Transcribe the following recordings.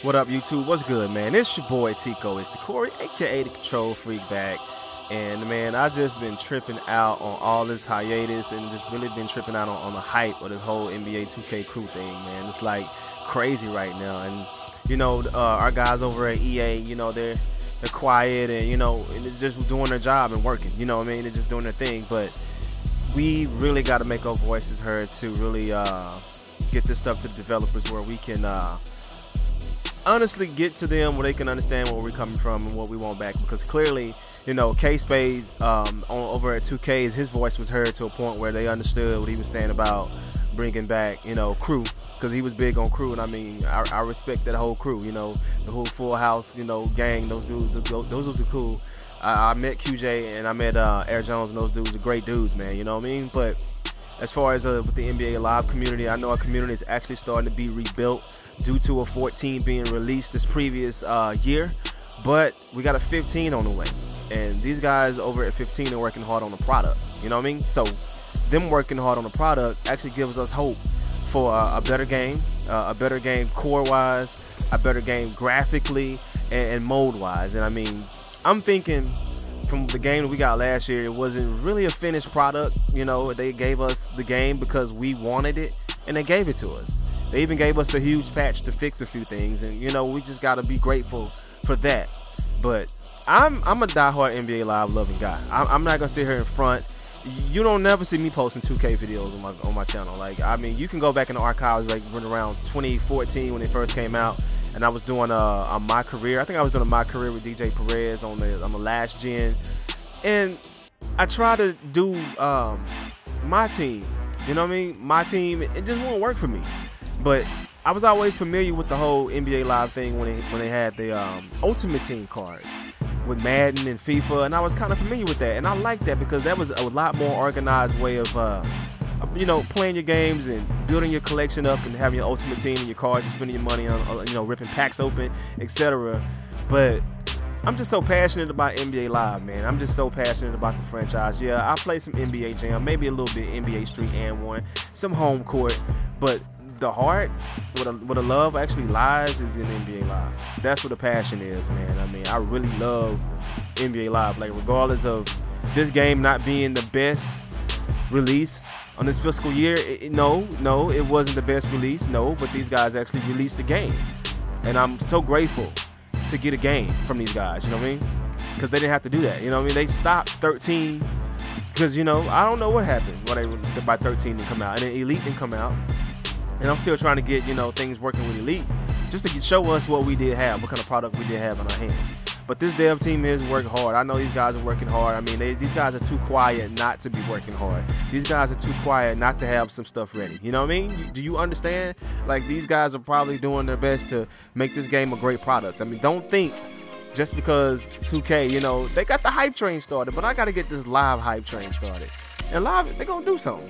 What up, YouTube? What's good, man? It's your boy TicoisTocory, aka the Control Freak back. And man, I just been tripping out on all this hiatus and just really been tripping out on the hype of this whole NBA 2K crew thing, man. It's like crazy right now. And you know, our guys over at EA, you know, they're quiet and you know, and they're just doing their job and working. You know what I mean? They're just doing their thing. But we really got to make our voices heard to really get this stuff to the developers where we can honestly get to them where they can understand where we're coming from and what we want back, because clearly, you know, K-Spades over at 2K, his voice was heard to a point where they understood what he was saying about bringing back, you know, crew, because he was big on crew. And I mean, I respect that whole crew, you know, the whole Full House, you know, gang. Those dudes, those are cool. I met QJ and I met Air Jones, and those dudes are great dudes, man, you know what I mean? But as far as with the NBA Live community, I know our community is actually starting to be rebuilt due to a 14 being released this previous year, but we got a 15 on the way, and these guys over at 15 are working hard on the product, you know what I mean? So them working hard on the product actually gives us hope for a better game core wise, a better game graphically and mode wise. And I mean, I'm thinking from the game that we got last year, it wasn't really a finished product. You know, they gave us the game because we wanted it, and they gave it to us. They even gave us a huge patch to fix a few things, and you know, we just gotta be grateful for that. But I'm a diehard NBA Live loving guy. I'm not gonna sit here in front. You don't never see me posting 2K videos on my channel. Like, I mean, you can go back in the archives, like around 2014 when it first came out, and I was doing my career. I think I was doing my career with DJ Perez on the last gen, and I tried to do my team. You know what I mean? My team, it just won't work for me. But I was always familiar with the whole NBA Live thing when they had the Ultimate Team cards with Madden and FIFA, and I was kind of familiar with that, and I liked that because that was a lot more organized way of you know, playing your games and building your collection up and having your Ultimate Team and your cards and spending your money on, you know, ripping packs open, etc. But I'm just so passionate about NBA Live, man. I'm just so passionate about the franchise. Yeah, I play some NBA Jam, maybe a little bit NBA Street and one, some home court, but the heart, where the love actually lies, is in NBA Live. That's where the passion is, man. I mean, I really love NBA Live. Like, regardless of this game not being the best release on this fiscal year, no, it wasn't the best release, no, but these guys actually released the game. And I'm so grateful to get a game from these guys, you know what I mean? Because they didn't have to do that, you know what I mean? They stopped 13 because, you know, I don't know what happened by 13 didn't come out, and then Elite didn't come out. And I'm still trying to get, you know, things working with Elite just to show us what we did have, what kind of product we did have in our hands. But this dev team is working hard. I know these guys are working hard. I mean, these guys are too quiet not to be working hard. These guys are too quiet not to have some stuff ready. You know what I mean? Do you understand? Like, these guys are probably doing their best to make this game a great product. I mean, don't think just because 2K, you know, they got the hype train started, but I got to get this Live hype train started. And Live, they're going to do something.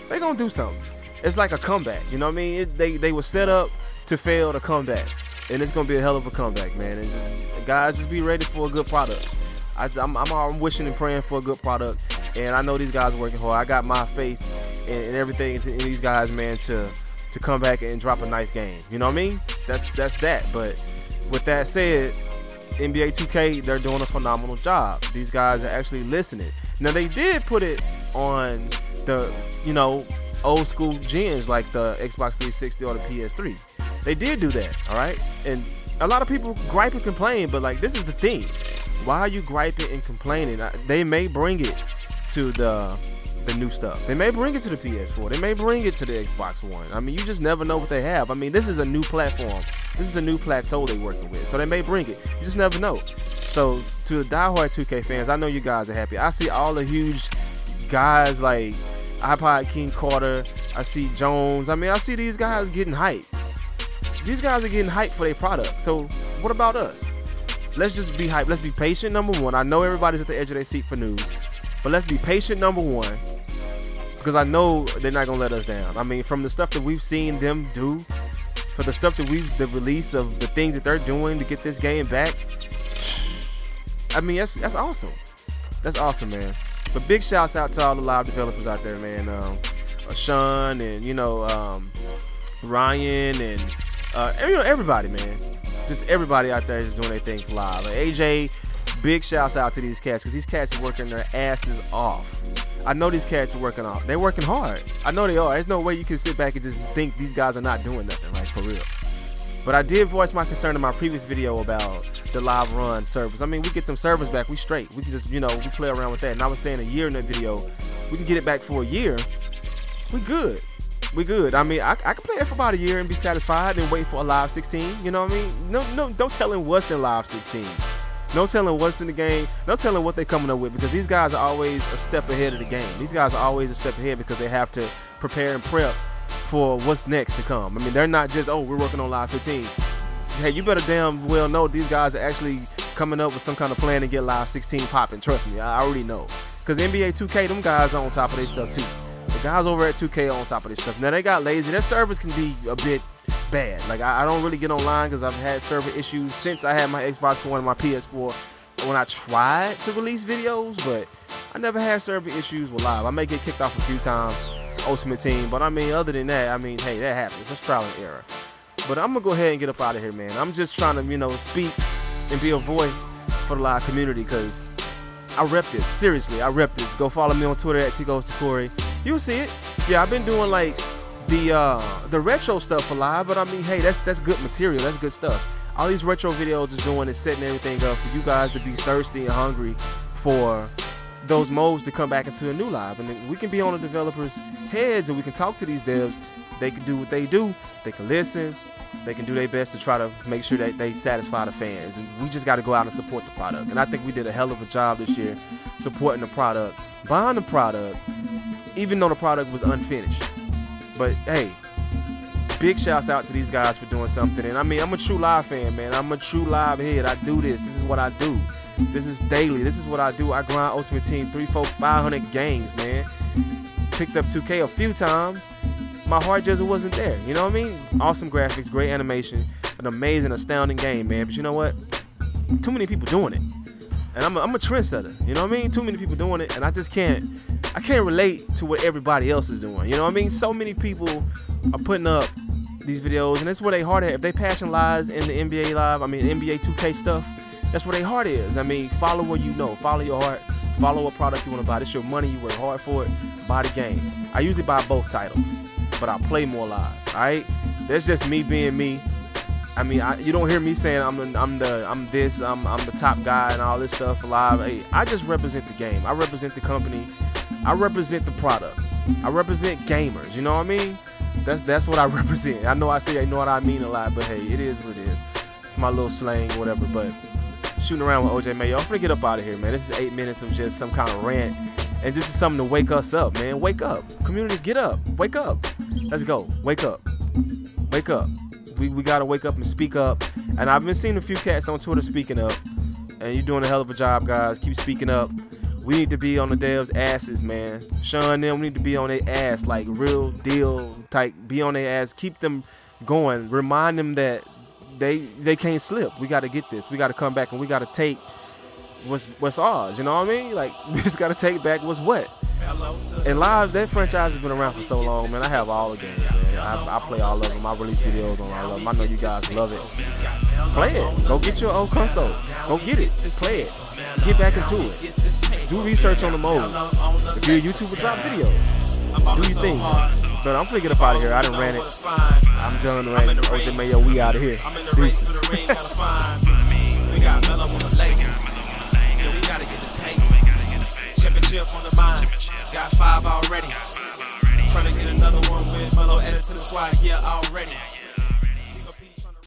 They're going to do something. It's like a comeback, you know what I mean? They were set up to fail to come back, and it's gonna be a hell of a comeback, man. And just, guys, just be ready for a good product. I'm wishing and praying for a good product, and I know these guys are working hard. I got my faith in everything in these guys, man, to come back and drop a nice game. You know what I mean? That's that. But with that said, NBA 2K, they're doing a phenomenal job. These guys are actually listening. Now, they did put it on the, you know, old school gens like the Xbox 360 or the PS3. They did do that, all right? And a lot of people gripe and complain, but like, this is the thing. Why are you griping and complaining? They may bring it to the new stuff. They may bring it to the PS4. They may bring it to the Xbox One. I mean, you just never know what they have. I mean, this is a new platform. This is a new plateau they're working with. So they may bring it. You just never know. So to the diehard 2K fans, I know you guys are happy. I see all the huge guys like iPod King Carter, I see Jones. I mean, I see these guys getting hyped. These guys are getting hyped for their product. So what about us? Let's just be hyped. Let's be patient, number one. I know everybody's at the edge of their seat for news, but let's be patient, number one, because I know they're not gonna let us down. I mean, from the stuff that we've seen them do, for the stuff that the release of the things that they're doing to get this game back, I mean, that's awesome. That's awesome, man. But big shouts out to all the live developers out there, man. Sean and, you know, Ryan and you know, everybody, man. just everybody out there is doing their thing for live. Like AJ, big shouts out to these cats, because these cats are working their asses off. I know these cats are working off. They're working hard. I know they are. There's no way you can sit back and just think these guys are not doing nothing, like, for real. But I did voice my concern in my previous video about the live run servers. I mean, we get them servers back, we straight. We can just, you know, we play around with that. And I was saying a year in that video, we can get it back for a year. We good. We good. I mean, I can play it for about a year and be satisfied and wait for a live 16. You know what I mean? No, don't tell him what's in live 16. No telling what's in the game. No telling what they're coming up with, because these guys are always a step ahead of the game. These guys are always a step ahead because they have to prepare and prep for what's next to come. I mean, they're not just, oh, we're working on live 15. Hey, you better damn well know these guys are actually coming up with some kind of plan to get live 16 popping. Trust me, I already know. Because NBA 2K, them guys are on top of their stuff too. The guys over at 2K are on top of their stuff. Now, they got lazy. Their servers can be a bit bad. Like, I don't really get online because I've had server issues since I had my Xbox One and my PS4 when I tried to release videos, but I never had server issues with live. I may get kicked off a few times, Ultimate Team, but I mean, other than that, I mean, hey, that happens. That's trial and error. But I'm gonna go ahead and get up out of here, man. I'm just trying to, you know, speak and be a voice for the live community, because I rep this. Seriously, I rep this. Go follow me on Twitter at TicoisTocory. You'll see it. Yeah, I've been doing like the retro stuff for live, but I mean, hey, that's good material. That's good stuff. All these retro videos is doing is setting everything up for you guys to be thirsty and hungry for those modes to come back into a new live. And then we can be on the developers' heads and we can talk to these devs. They can do what they do. They can listen. They can do their best to try to make sure that they satisfy the fans. And we just got to go out and support the product. And I think we did a hell of a job this year supporting the product, buying the product, even though the product was unfinished. But hey, big shouts out to these guys for doing something. And I mean, I'm a true live fan, man. I'm a true live head. I do this. This is what I do. This is daily. This is what I do. I grind Ultimate Team 3, 4, 500 games, man. Picked up 2K a few times. My heart just wasn't there. You know what I mean? Awesome graphics, great animation, an amazing, astounding game, man. But you know what? Too many people doing it. And I'm a trendsetter. You know what I mean? Too many people doing it, and I just can't relate to what everybody else is doing. You know what I mean? So many people are putting up these videos, and that's where they heart at. If they passion lies in the NBA live, I mean NBA 2K stuff, that's where they heart is. I mean, follow what you know, follow your heart, follow what product you want to buy. It's your money, you work hard for it, buy the game. I usually buy both titles, but I play more live. All right, that's just me being me. I mean, you don't hear me saying I'm the top guy and all this stuff live. Hey, I just represent the game. I represent the company. I represent the product. I represent gamers. You know what I mean? That's what I represent. I know I say I know what I mean a lot, but hey, it is what it is. It's my little slang, whatever. But shooting around with OJ Mayo. I'm gonna get up out of here, man. This is 8 minutes of just some kind of rant, and this is something to wake us up, man. Wake up, community. Get up. Wake up. Let's go. Wake up. Wake up. We gotta wake up and speak up. And I've been seeing a few cats on Twitter speaking up, and you're doing a hell of a job, guys. Keep speaking up. We need to be on the devs' asses, man. Sean, them, we need to be on their ass, like real deal type. Be on their ass. Keep them going. Remind them that they can't slip. We got to get this. We got to come back, and we got to take what's ours. You know what I mean? Like, we just got to take back what's what. And live, that franchise has been around for so long, man. I have all the games, man. I play all of them. I release videos on all of them. I know you guys love it. Play it. Go get your old console. Go get it. Play it. Get back into it. Do research on the modes. If you're a YouTuber, drop videos. Do your thing. But I'm finna get up out of here. I done ran it. I'm done ranting. OJ Mayo, we out of here. Deuces. We got Melo on the Lakers. Yeah, we gotta get this paper. Championship on the mind. Got 5 already. Trying to get another one with Melo added to the squad. Yeah, already.